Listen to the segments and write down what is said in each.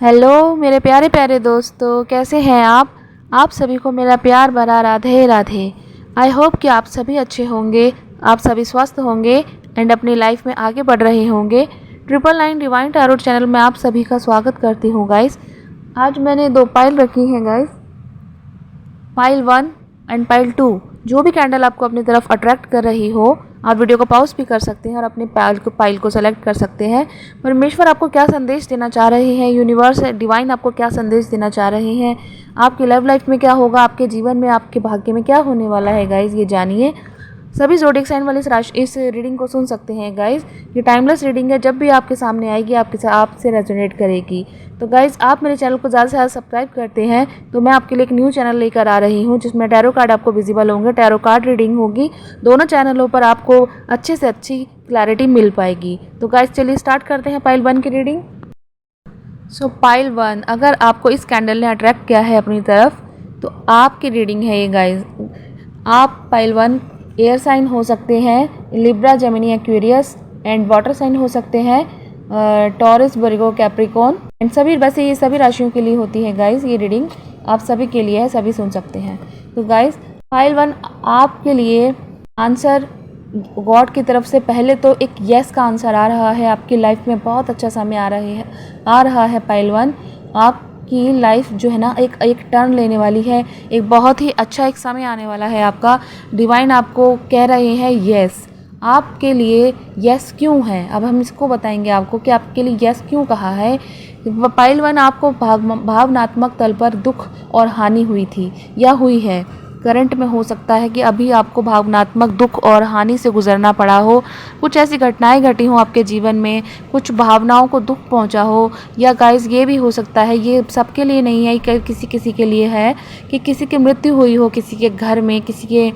Hello मेरे प्यारे प्यारे दोस्तों, कैसे हैं आप सभी को मेरा प्यार भरा राधे राधे। आई होप कि आप सभी अच्छे होंगे, आप सभी स्वस्थ होंगे एंड अपनी लाइफ में आगे बढ़ रहे होंगे। 999 डिवाइन टैरोट चैनल में आप सभी का स्वागत करती हूँ गाइस। आज मैंने 2 पाइल रखी हैं गाइस, पाइल 1 एंड पाइल 2। जो भी कैंडल आपको अपनी तरफ अट्रैक्ट कर रही हो, आप वीडियो को पॉज भी कर सकते हैं और अपने पाइल को सेलेक्ट कर सकते हैं। परमेश्वर आपको क्या संदेश देना चाह रहे हैं, यूनिवर्स डिवाइन आपको क्या संदेश देना चाह रहे हैं, आपकी लव लाइफ में क्या होगा, आपके जीवन में, आपके भाग्य में क्या होने वाला है गाइज, ये जानिए। सभी ज़ोडिएक साइन वाले इस रीडिंग को सुन सकते हैं गाइज। ये टाइमलेस रीडिंग है, जब भी आपके सामने आएगी आपसे रेजोनेट करेगी। तो गाइज, आप मेरे चैनल को ज़्यादा से ज़्यादा सब्सक्राइब करते हैं तो मैं आपके लिए एक न्यू चैनल लेकर आ रही हूँ जिसमें टैरो कार्ड आपको विजिबल होंगे, टैरो कार्ड रीडिंग होगी। दोनों चैनलों पर आपको अच्छे से अच्छी क्लैरिटी मिल पाएगी। तो गाइज चलिए स्टार्ट करते हैं पाइल 1 की रीडिंग। सो पाइल 1, अगर आपको इस कैंडल ने अट्रैक्ट किया है अपनी तरफ तो आपकी रीडिंग है ये गाइज। आप पाइल 1 एयर साइन हो सकते हैं, Libra, Gemini, Aquarius and water sign हो सकते हैं, टॉरस, वर्गो, कैप्रिकॉर्न एंड सभी। वैसे ये सभी राशियों के लिए होती है गाइज, ये रीडिंग आप सभी के लिए है, सभी सुन सकते हैं। तो गाइज पाइल 1 आपके लिए आंसर गॉड की तरफ से पहले तो एक यस का आंसर आ रहा है। आपकी लाइफ में बहुत अच्छा समय आ रहा है पाइल 1। आपकी लाइफ जो है ना एक टर्न लेने वाली है, एक बहुत ही अच्छा एक समय आने वाला है आपका। डिवाइन आपको कह रहे हैं यस। आपके लिए यस क्यों है, अब हम इसको बताएंगे आपको कि आपके लिए यस क्यों कहा है। पाइल 1 आपको भावनात्मक तल पर दुख और हानि हुई थी या हुई है। करंट में हो सकता है कि अभी आपको भावनात्मक दुख और हानि से गुजरना पड़ा हो, कुछ ऐसी घटनाएं घटी हों आपके जीवन में, कुछ भावनाओं को दुख पहुंचा हो। या गाइस ये भी हो सकता है, ये सबके लिए नहीं है, किसी किसी के लिए है कि किसी की मृत्यु हुई हो, किसी के घर में, किसी के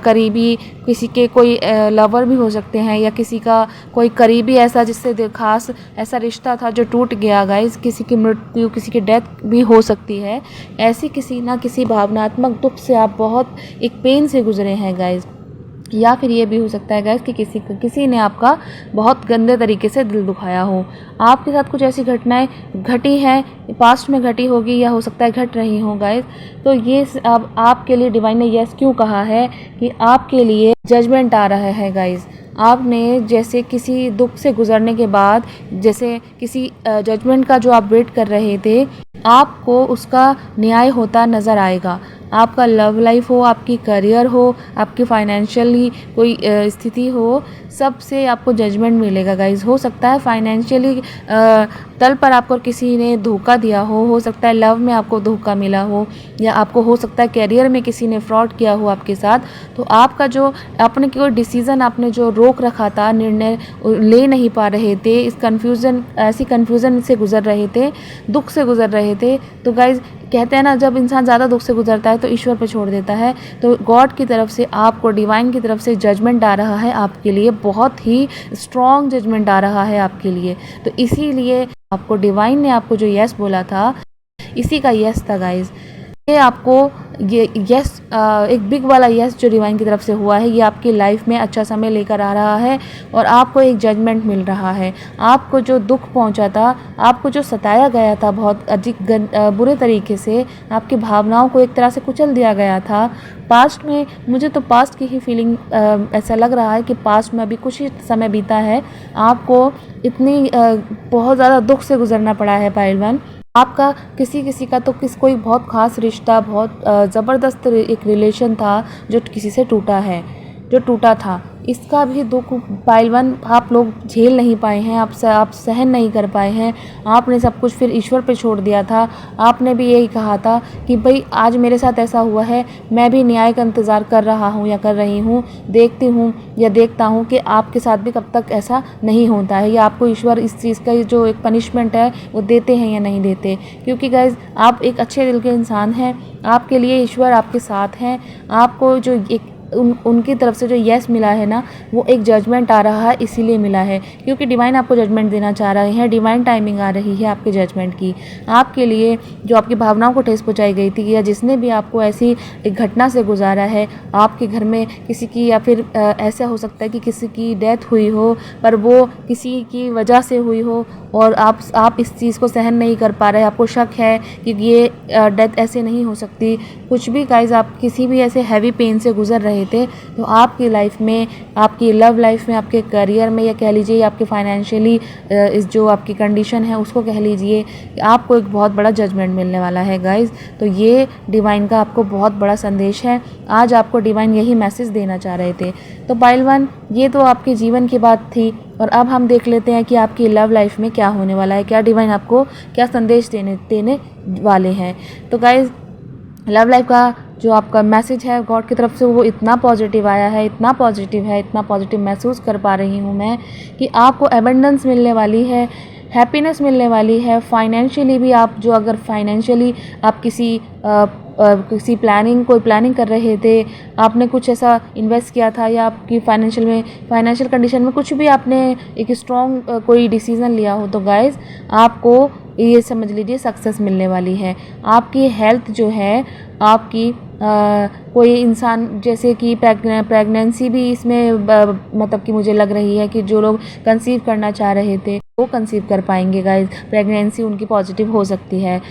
करीबी, किसी के कोई लवर भी हो सकते हैं, या किसी का कोई करीबी ऐसा जिससे खास ऐसा रिश्ता था जो टूट गया गाइस। किसी की मृत्यु, किसी की डेथ भी हो सकती है। ऐसी किसी ना किसी भावनात्मक दुख से आप बहुत एक पेन से गुजरे हैं गाइज। या फिर ये भी हो सकता है गाइज कि किसी ने आपका बहुत गंदे तरीके से दिल दुखाया हो। आपके साथ कुछ ऐसी घटनाएं घटी हैं, पास्ट में घटी होगी या हो सकता है घट रही हो गाइज। तो ये अब आपके लिए डिवाइन ने यस क्यों कहा है कि आपके लिए जजमेंट आ रहा है गाइज। आपने जैसे किसी दुख से गुजरने के बाद, जैसे किसी जजमेंट का जो आप वेट कर रहे थे, आपको उसका न्याय होता नज़र आएगा। आपका लव लाइफ हो, आपकी करियर हो, आपकी फाइनेंशियली कोई स्थिति हो, सब से आपको जजमेंट मिलेगा गाइज। हो सकता है फाइनेंशियली तल पर आपको किसी ने धोखा दिया हो सकता है लव में आपको धोखा मिला हो, या आपको हो सकता है करियर में किसी ने फ्रॉड किया हो आपके साथ। तो आपका जो अपने कोई डिसीज़न आपने जो रोक रखा था, निर्णय ले नहीं पा रहे थे, इस ऐसी कन्फ्यूज़न से गुजर रहे थे, दुख से गुजर रहे थे। तो गाइज कहते हैं ना, जब इंसान ज़्यादा दुख से गुजरता है तो ईश्वर पर छोड़ देता है। तो गॉड की तरफ से आपको, डिवाइन की तरफ से जजमेंट आ रहा है आपके लिए, बहुत ही स्ट्रॉन्ग जजमेंट आ रहा है आपके लिए। तो इसीलिए आपको डिवाइन ने आपको जो यस बोला था, इसी का यस था गाइज। ये आपको ये यस, एक बिग वाला यस जो डिवाइन की तरफ से हुआ है, ये आपकी लाइफ में अच्छा समय लेकर आ रहा है और आपको एक जजमेंट मिल रहा है। आपको जो दुख पहुंचा था, आपको जो सताया गया था बहुत अधिक बुरे तरीके से, आपकी भावनाओं को एक तरह से कुचल दिया गया था पास्ट में। मुझे तो पास्ट की ही फीलिंग ऐसा लग रहा है कि पास्ट में अभी कुछ ही समय बीता है, आपको इतनी बहुत ज़्यादा दुख से गुजरना पड़ा है पाइल 1। आपका किसी का तो कोई बहुत ख़ास रिश्ता, बहुत ज़बरदस्त एक रिलेशन था जो किसी से टूटा था। इसका भी दुख पाइल 1 आप लोग झेल नहीं पाए हैं, आप सहन नहीं कर पाए हैं। आपने सब कुछ फिर ईश्वर पे छोड़ दिया था। आपने भी यही कहा था कि भाई आज मेरे साथ ऐसा हुआ है, मैं भी न्याय का इंतज़ार कर रहा हूँ या कर रही हूँ, देखती हूँ या देखता हूँ कि आपके साथ भी कब तक ऐसा नहीं होता है, या आपको ईश्वर इस चीज़ का जो एक पनिशमेंट है वो देते हैं या नहीं देते। क्योंकि गाइज आप एक अच्छे दिल के इंसान हैं, आपके लिए ईश्वर आपके साथ हैं। आपको जो एक उनकी तरफ से जो येस मिला है ना, वो एक जजमेंट आ रहा है, इसीलिए मिला है, क्योंकि डिवाइन आपको जजमेंट देना चाह रहे हैं। डिवाइन टाइमिंग आ रही है आपके जजमेंट की, आपके लिए जो आपकी भावनाओं को ठेस पहुँचाई गई थी, या जिसने भी आपको ऐसी एक घटना से गुजारा है, आपके घर में किसी की, या फिर ऐसा हो सकता है कि किसी की डेथ हुई हो, पर वो किसी की वजह से हुई हो और आप इस चीज़ को सहन नहीं कर पा रहे, आपको शक है कि ये डेथ ऐसे नहीं हो सकती, कुछ भी गाइस, आप किसी भी ऐसे हैवी पेन से गुजर रहे थे, तो आपकी लाइफ में, आपकी लव लाइफ में, आपके करियर में, या कह लीजिए आपके फाइनेंशियली इस जो आपकी कंडीशन है उसको कह लीजिए, आपको एक बहुत बड़ा जजमेंट मिलने वाला है गाइस। तो ये डिवाइन का आपको बहुत बड़ा संदेश है, आज आपको डिवाइन यही मैसेज देना चाह रहे थे। तो पाइल 1, ये तो आपके जीवन की बात थी, और अब हम देख लेते हैं कि आपकी लव लाइफ में क्या होने वाला है, क्या डिवाइन आपको क्या संदेश देने वाले हैं। तो गाइस, लव लाइफ का जो आपका मैसेज है गॉड की तरफ से, वो इतना पॉजिटिव आया है, इतना पॉजिटिव है, इतना पॉजिटिव महसूस कर पा रही हूँ मैं कि आपको एबंडेंस मिलने वाली है, हैप्पीनेस मिलने वाली है। फाइनेंशियली भी आप जो, अगर फाइनेंशियली आप किसी कोई प्लानिंग कर रहे थे, आपने कुछ ऐसा इन्वेस्ट किया था, या आपकी फाइनेंशियल कंडीशन में कुछ भी आपने एक स्ट्रॉन्ग कोई डिसीज़न लिया हो, तो गाइस आपको ये समझ लीजिए सक्सेस मिलने वाली है। आपकी हेल्थ जो है, आपकी कोई इंसान जैसे कि प्रेगनेंसी भी इसमें मतलब कि मुझे लग रही है कि जो लोग कंसीव करना चाह रहे थे वो कंसीव कर पाएंगे गाइस, प्रेगनेंसी उनकी पॉजिटिव हो सकती है।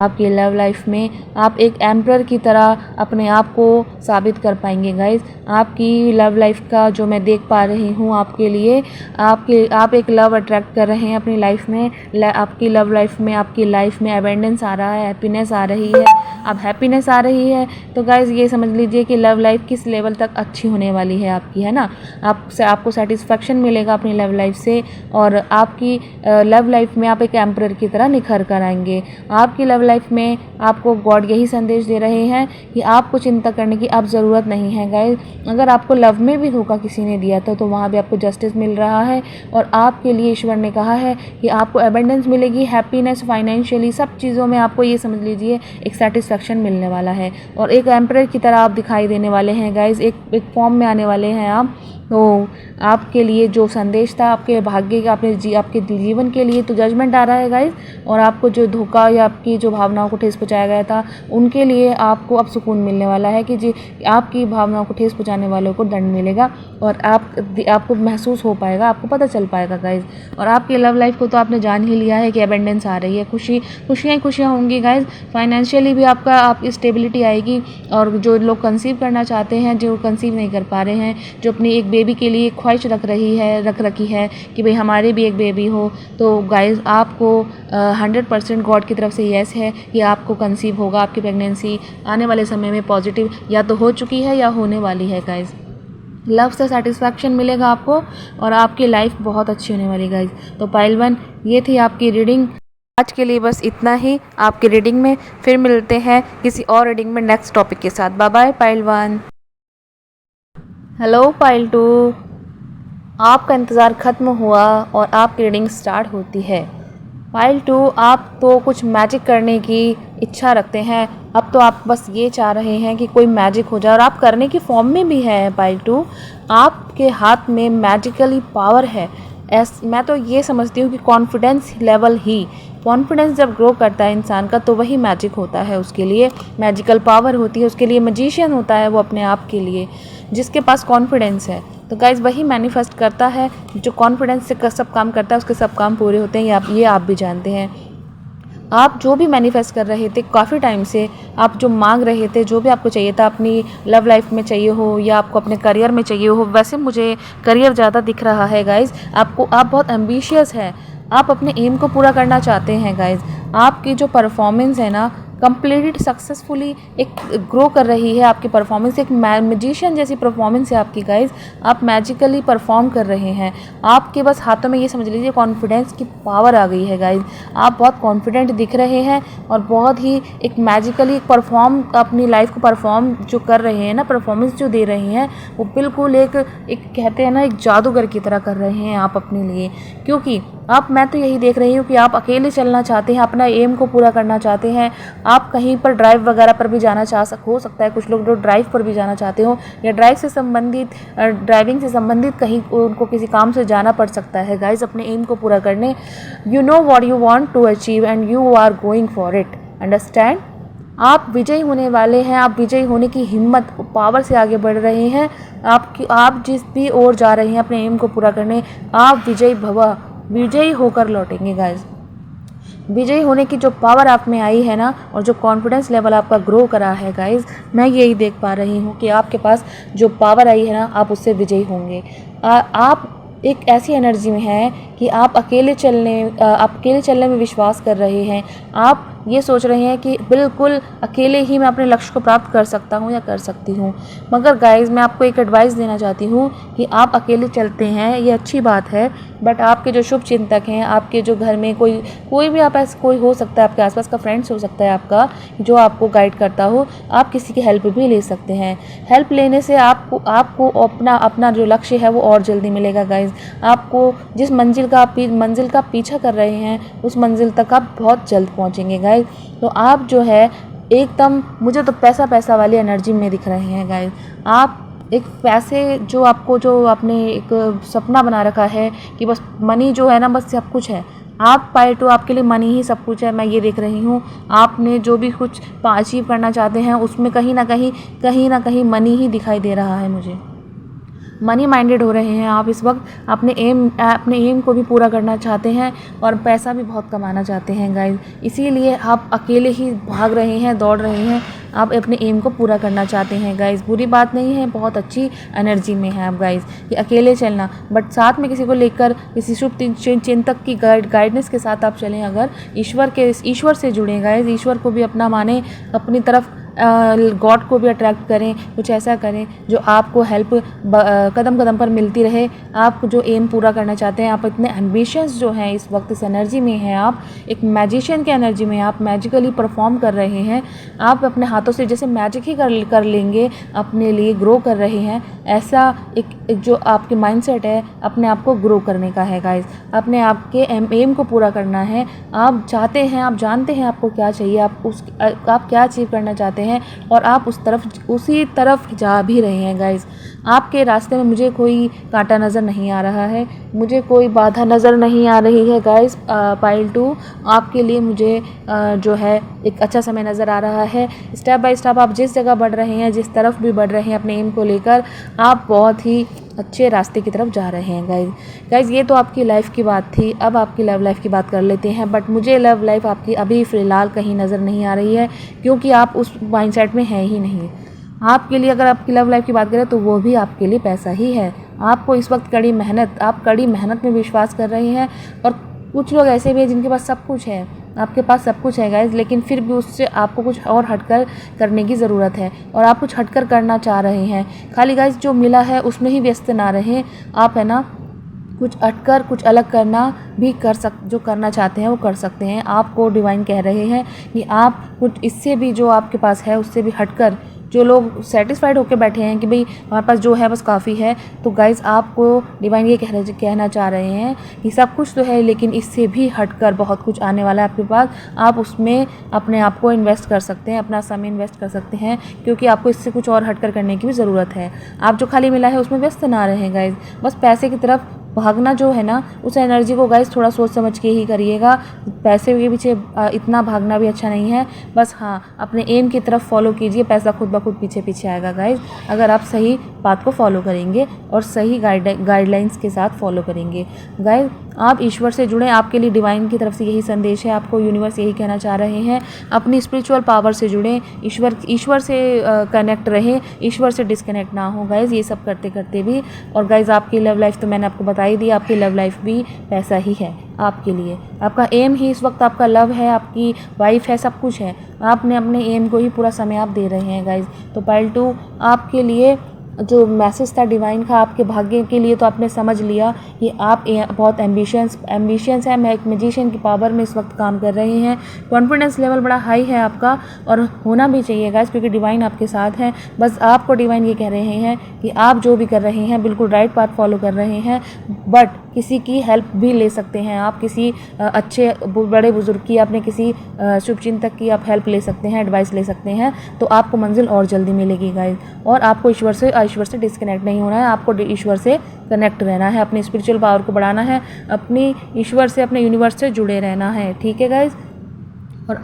आपकी लव लाइफ में आप एक एम्परर की तरह अपने आप को साबित कर पाएंगे गाइस। आपकी लव लाइफ का जो मैं देख पा रही हूँ आपके लिए, आप एक लव अट्रैक्ट कर रहे हैं अपनी लाइफ में। आपकी लव लाइफ में, आपकी लाइफ में एबेंडेंस आ रहा है, हैप्पीनेस आ रही है। अब हैप्पीनेस आ रही है तो गाइस ये समझ लीजिए कि लव लाइफ किस लेवल तक अच्छी होने वाली है आपकी, है ना। आपको सेटिस्फेक्शन मिलेगा अपनी लव लाइफ से, और आपकी लव लाइफ में आप एक एम्परर की तरह निखर कर आएंगे। आपकी लव लाइफ में आपको गॉड यही संदेश दे रहे हैं कि आपको चिंता करने की अब ज़रूरत नहीं है गाइस। अगर आपको लव में भी धोखा किसी ने दिया था तो वहाँ भी आपको जस्टिस मिल रहा है, और आपके लिए ईश्वर ने कहा है कि आपको एबेंडेंस मिलेगी, हैप्पीनेस, फाइनेंशियली सब चीज़ों में आपको ये समझ लीजिए एक सेटिस्फेक्शन मिलने वाला है, और एक एम्परर की तरह आप दिखाई देने वाले हैं गाइस, एक फॉर्म में आने वाले हैं आप। तो आपके लिए जो संदेश था आपके भाग्य का, आपके जीवन के लिए तो जजमेंट आ रहा है गाइस, और आपको जो धोखा या आपकी जो भावनाओं को ठेस पहुंचाया गया था उनके लिए आपको अब सुकून मिलने वाला है कि जी आपकी भावनाओं को ठेस पहुंचाने वालों को दंड मिलेगा, और आपको महसूस हो पाएगा, आपको पता चल पाएगा गाइस। और आपकी लव लाइफ को तो आपने जान ही लिया है कि एबेंडेंस आ रही है, खुशियाँ होंगी गाइस। फाइनेंशियली भी आप स्टेबिलिटी आएगी, और जो लोग कंसीव करना चाहते हैं, जो कंसीव नहीं कर पा रहे हैं, जो अपनी एक बेबी के लिए ख्वाहिश रख रखी है कि भाई हमारे भी एक बेबी हो, तो गाइस आपको 100% गॉड की तरफ से येस है कि आपको कंसीव होगा। आपकी प्रेगनेंसी आने वाले समय में पॉजिटिव या तो हो चुकी है या होने वाली है गाइस। लव से सेटिस्फैक्शन मिलेगा आपको, और आपकी लाइफ बहुत अच्छी होने वाली गाइस। तो पाइल 1, ये थी आपकी रीडिंग। आज के लिए बस इतना ही आपकी रीडिंग में, फिर मिलते हैं किसी और रीडिंग में नेक्स्ट टॉपिक के साथ। Bye bye pile 1। Hello pile 2, आपका इंतज़ार ख़त्म हुआ और आपकी रीडिंग स्टार्ट होती है। पाइल 2, आप तो कुछ मैजिक करने की इच्छा रखते हैं, अब तो आप बस ये चाह रहे हैं कि कोई मैजिक हो जाए, और आप करने की फॉर्म में भी हैं पाइल 2। आपके हाथ में मैजिकली पावर है। मैं तो ये समझती हूँ कि कॉन्फिडेंस लेवल ही, कॉन्फिडेंस जब ग्रो करता है इंसान का तो वही मैजिक होता है, उसके लिए मैजिकल पावर होती है, उसके लिए मैजिशियन होता है वो अपने आप के लिए, जिसके पास कॉन्फिडेंस है। तो गाइज वही मैनिफेस्ट करता है, जो कॉन्फिडेंस से सब काम करता है उसके सब काम पूरे होते हैं, ये आप भी जानते हैं। आप जो भी मैनिफेस्ट कर रहे थे काफ़ी टाइम से, आप जो मांग रहे थे, जो भी आपको चाहिए था, अपनी लव लाइफ में चाहिए हो या आपको अपने करियर में चाहिए हो, वैसे मुझे करियर ज़्यादा दिख रहा है गाइज़। आप बहुत एम्बिशियस है, आप अपने एम को पूरा करना चाहते हैं गाइज़। आपकी जो परफॉर्मेंस है ना कंप्लीट सक्सेसफुली एक ग्रो कर रही है, आपकी परफॉर्मेंस एक मैजिशियन जैसी परफॉर्मेंस है आपकी गाइज। आप मैजिकली परफॉर्म कर रहे हैं, आपके बस हाथों में ये समझ लीजिए कॉन्फिडेंस की पावर आ गई है गाइज। आप बहुत कॉन्फिडेंट दिख रहे हैं और बहुत ही एक मैजिकली परफॉर्म अपनी लाइफ को परफॉर्म जो कर रहे हैं ना, परफॉर्मेंस जो दे रहे हैं वो बिल्कुल एक कहते हैं ना एक जादूगर की तरह कर रहे हैं आप अपने लिए। क्योंकि मैं तो यही देख रही हूँ कि आप अकेले चलना चाहते हैं, अपना एम को पूरा करना चाहते हैं। आप कहीं पर ड्राइव वगैरह पर भी जाना हो सकता है, कुछ लोग जो ड्राइव पर भी जाना चाहते हो या ड्राइविंग से संबंधित कहीं उनको किसी काम से जाना पड़ सकता है गाइज अपने एम को पूरा करने। You know what you want to achieve and you are going for it, understand. आप विजयी होने वाले हैं, आप विजयी होने की हिम्मत पावर से आगे बढ़ रहे हैं। आप जिस भी ओर जा रहे हैं अपने एम को पूरा करने, आप विजयी होकर लौटेंगे गाइज। विजयी होने की जो पावर आप में आई है ना, और जो कॉन्फिडेंस लेवल आपका ग्रो करा है गाइज, मैं यही देख पा रही हूँ कि आपके पास जो पावर आई है ना, आप उससे विजयी होंगे। आप एक ऐसी एनर्जी में हैं कि आप अकेले चलने में विश्वास कर रहे हैं। आप ये सोच रहे हैं कि बिल्कुल अकेले ही मैं अपने लक्ष्य को प्राप्त कर सकता हूँ या कर सकती हूँ। मगर गाइज़, मैं आपको एक एडवाइस देना चाहती हूँ कि आप अकेले चलते हैं, ये अच्छी बात है, बट आपके जो शुभ चिंतक हैं, आपके जो घर में कोई भी आप ऐसा कोई हो सकता है, आपके आसपास का फ्रेंड्स हो सकता है आपका, जो आपको गाइड करता हो, आप किसी की हेल्प भी ले सकते हैं। हेल्प लेने से आपको अपना जो लक्ष्य है वो और जल्दी मिलेगा गाइज़। आपको जिस मंजिल का पीछा कर रहे हैं, उस मंजिल तक आप बहुत जल्द पहुँचेंगे गाइज़। तो आप जो है एकदम, मुझे तो पैसा वाली एनर्जी में दिख रहे हैं गाइज। आप एक पैसे जो आपने एक सपना बना रखा है कि बस मनी जो है ना, बस सब कुछ है। आप पाए तो आपके लिए मनी ही सब कुछ है, मैं ये देख रही हूँ। आपने जो भी कुछ अचीव करना चाहते हैं उसमें कहीं ना कहीं मनी ही दिखाई दे रहा है मुझे। मनी माइंडेड हो रहे हैं आप इस वक्त। अपने एम को भी पूरा करना चाहते हैं और पैसा भी बहुत कमाना चाहते हैं गाइज। इसीलिए आप अकेले ही भाग रहे हैं, दौड़ रहे हैं। आप अपने एम को पूरा करना चाहते हैं गाइज। बुरी बात नहीं है, बहुत अच्छी एनर्जी में है आप गाइज कि अकेले चलना, बट साथ में किसी को लेकर, किसी शुभ चिंतक की गाइडेंस के साथ आप चलें। अगर ईश्वर से जुड़ें गाइज, ईश्वर को भी अपना माने, अपनी तरफ गॉड को भी अट्रैक्ट करें। कुछ ऐसा करें जो आपको हेल्प कदम कदम पर मिलती रहे। आप जो एम पूरा करना चाहते हैं, आप इतने एम्बिशियस जो हैं इस वक्त, इस एनर्जी में हैं आप, एक मैजिशियन की एनर्जी में आप मैजिकली परफॉर्म कर रहे हैं। आप अपने हाथों से जैसे मैजिक ही कर लेंगे, अपने लिए ग्रो कर रहे हैं। ऐसा एक जो आपके माइंडसेट है, अपने आप को ग्रो करने का है गाइज। अपने आप के एम को पूरा करना है। आप चाहते हैं, आप जानते हैं आपको क्या चाहिए, आप क्या अचीव करना चाहते हैं, और आप उसी तरफ जा भी रहे हैं गाइज। आपके रास्ते में मुझे कोई कांटा नज़र नहीं आ रहा है, मुझे कोई बाधा नज़र नहीं आ रही है गाइज। पाइल 2, आपके लिए मुझे जो है एक अच्छा समय नज़र आ रहा है। स्टेप बाय स्टेप आप जिस जगह बढ़ रहे हैं, जिस तरफ भी बढ़ रहे हैं अपने एम को लेकर, आप बहुत ही अच्छे रास्ते की तरफ जा रहे हैं गाइज। ये तो आपकी लाइफ की बात थी। अब आपकी लव लाइफ की बात कर लेते हैं। बट मुझे लव लाइफ आपकी अभी फ़िलहाल कहीं नज़र नहीं आ रही है, क्योंकि आप उस माइंडसेट में हैं ही नहीं। आपके लिए अगर आपकी लव लाइफ की बात करें तो वो भी आपके लिए पैसा ही है। आपको इस वक्त आप कड़ी मेहनत में विश्वास कर रहे हैं। और कुछ लोग ऐसे भी हैं जिनके पास सब कुछ है, आपके पास सब कुछ है गाइज, लेकिन फिर भी उससे आपको कुछ और हटकर करने की ज़रूरत है, और आप कुछ हटकर करना चाह रहे हैं। खाली गाइज जो मिला है उसमें ही व्यस्त ना रहें। आप है ना, कुछ हटकर कुछ अलग करना भी जो करना चाहते हैं वो कर सकते हैं। आपको डिवाइन कह रहे हैं कि आप कुछ इससे भी, जो आपके पास है उससे भी हटकर, जो लोग सेटिस्फाइड होकर बैठे हैं कि भाई हमारे पास जो है बस काफ़ी है, तो गाइज़ आपको डिवाइन ये कहना चाह रहे हैं कि सब कुछ तो है, लेकिन इससे भी हटकर बहुत कुछ आने वाला है आपके पास। आप उसमें अपने आप को इन्वेस्ट कर सकते हैं, अपना समय इन्वेस्ट कर सकते हैं, क्योंकि आपको इससे कुछ और हटकर करने की भी ज़रूरत है। आप जो खाली मिला है उसमें व्यस्त ना रहें गाइज़। बस पैसे की तरफ भागना जो है ना, उस एनर्जी को गाइस थोड़ा सोच समझ के ही करिएगा। पैसे के पीछे इतना भागना भी अच्छा नहीं है। बस हाँ, अपने एम की तरफ फॉलो कीजिए, पैसा खुद ब खुद पीछे पीछे आएगा गाइस, अगर आप सही बात को फॉलो करेंगे और सही गाइडलाइंस के साथ फॉलो करेंगे। गाइस, आप ईश्वर से जुड़ें। आपके लिए डिवाइन की तरफ से यही संदेश है, आपको यूनिवर्स यही कहना चाह रहे हैं। अपनी स्पिरिचुअल पावर से जुड़ें, ईश्वर से कनेक्ट रहें, ईश्वर से डिस्कनेक्ट ना हो गाइज़, ये सब करते करते भी। और गाइज़, आपकी लव लाइफ तो मैंने आपको बता ही दी, आपकी लव लाइफ भी पैसा ही है आपके लिए। आपका एम ही इस वक्त आपका लव है, आपकी वाइफ है, सब कुछ है। आपने अपने एम को ही पूरा समय आप दे रहे हैं गाइज़। तो पाइल 2 आपके लिए जो मैसेज था डिवाइन का आपके भाग्य के लिए, तो आपने समझ लिया कि आप बहुत एम्बिशियंस है। मैं एक मैजिशियन की पावर में इस वक्त काम कर रहे हैं। कॉन्फिडेंस लेवल बड़ा हाई है आपका, और होना भी चाहिए गाइस, क्योंकि डिवाइन आपके साथ है। बस आपको डिवाइन ये कह रहे हैं कि आप जो भी कर रहे हैं बिल्कुल राइट पाथ फॉलो कर रहे हैं, बट किसी की हेल्प भी ले सकते हैं आप। किसी अच्छे बड़े बुजुर्ग की, अपने किसी शुभचिंतक की आप हेल्प ले सकते हैं, एडवाइस ले सकते हैं, तो आपको मंजिल और जल्दी मिलेगी गाइस। और आपको ईश्वर से डिस्कनेक्ट नहीं होना है, आपको ईश्वर से कनेक्ट रहना है, अपनी स्पिरिचुअल पावर को बढ़ाना है, अपनी ईश्वर से, अपने यूनिवर्स से जुड़े रहना है। ठीक है गाइस। और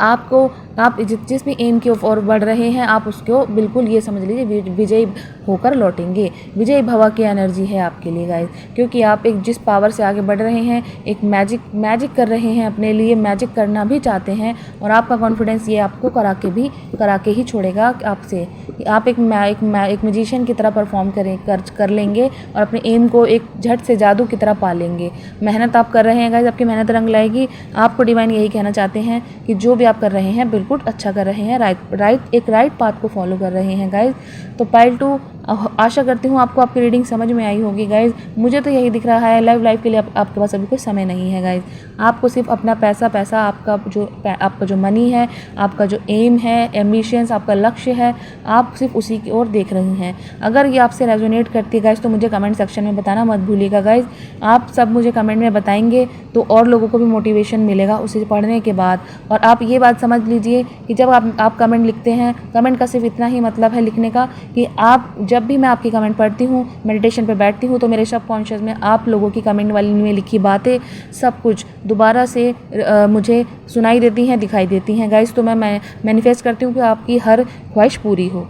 आप जिस भी एम की ओर बढ़ रहे हैं, आप उसको बिल्कुल ये समझ लीजिए विजयी होकर लौटेंगे। विजयी भवा की एनर्जी है आपके लिए गाइस, क्योंकि आप एक जिस पावर से आगे बढ़ रहे हैं, एक मैजिक कर रहे हैं, अपने लिए मैजिक करना भी चाहते हैं, और आपका कॉन्फिडेंस ये आपको करा के ही छोड़ेगा आपसे। आप एक मैजिशियन की तरह परफॉर्म कर लेंगे, और अपने एम को एक झट से जादू की तरह पा लेंगे। मेहनत आप कर रहे हैं गाइस, आपकी मेहनत रंग लाएगी। आपको डिवाइन यही कहना चाहते हैं कि जो भी आप कर रहे हैं बिल्कुल अच्छा कर रहे हैं, राइट पाथ को फॉलो कर रहे हैं गाइज। तो पाइल 2, आशा करती हूँ आपको आपकी रीडिंग समझ में आई होगी गाइज। मुझे तो यही दिख रहा है, लाइफ के लिए आपके पास अभी कोई समय नहीं है गाइज। आपको सिर्फ अपना पैसा आपका जो मनी है, आपका जो एम है, एम्बिशंस, आपका लक्ष्य है, आप सिर्फ उसी की ओर देख रही हैं। अगर ये आपसे रेजोनेट करती है गाइज, तो मुझे कमेंट सेक्शन में बताना मत भूलिएगा गाइज। आप सब मुझे कमेंट में बताएंगे तो और लोगों को भी मोटिवेशन मिलेगा उसे पढ़ने के बाद। और आप ये बात समझ लीजिए कि जब आप कमेंट लिखते हैं, कमेंट का सिर्फ इतना ही मतलब है लिखने का कि आप, जब भी मैं आपकी कमेंट पढ़ती हूँ, मेडिटेशन पे बैठती हूँ, तो मेरे सबकॉन्शियस में आप लोगों की कमेंट वाली में लिखी बातें सब कुछ दोबारा से मुझे सुनाई देती हैं, दिखाई देती हैं गाइस। तो मैं मैनिफेस्ट करती हूँ कि आपकी हर ख्वाहिश पूरी हो।